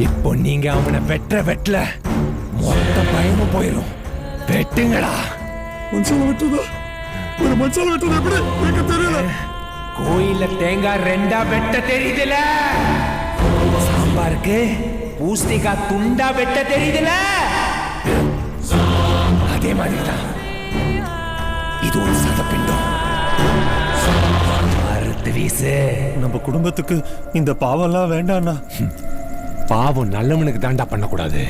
இப்போ நீங்க அவனை வெட்டல மொத்த பயமும் போயிடும். வெட்டுங்களா. மனுஷால வெட்டுதா? ஒரு மனுஷால வெட்டுறது எப்படி எனக்கு தெரியல. கோயில்ல தேங்காய் ரெண்டா வெட்ட தெரியுதுல, சாம்பாருக்கு பூஸ்திகா துண்டா வெட்ட தெரியுதுல, அதே மாதிரிதான் இது ஒரு சதப்பிண்டம். அறுத்து வீசு. நம்ம குடும்பத்துக்கு இந்த பாவம்லாம் வேண்டாம்னா. பாவம் நல்லவனுக்கு தாண்டா பண்ணக்கூடாது,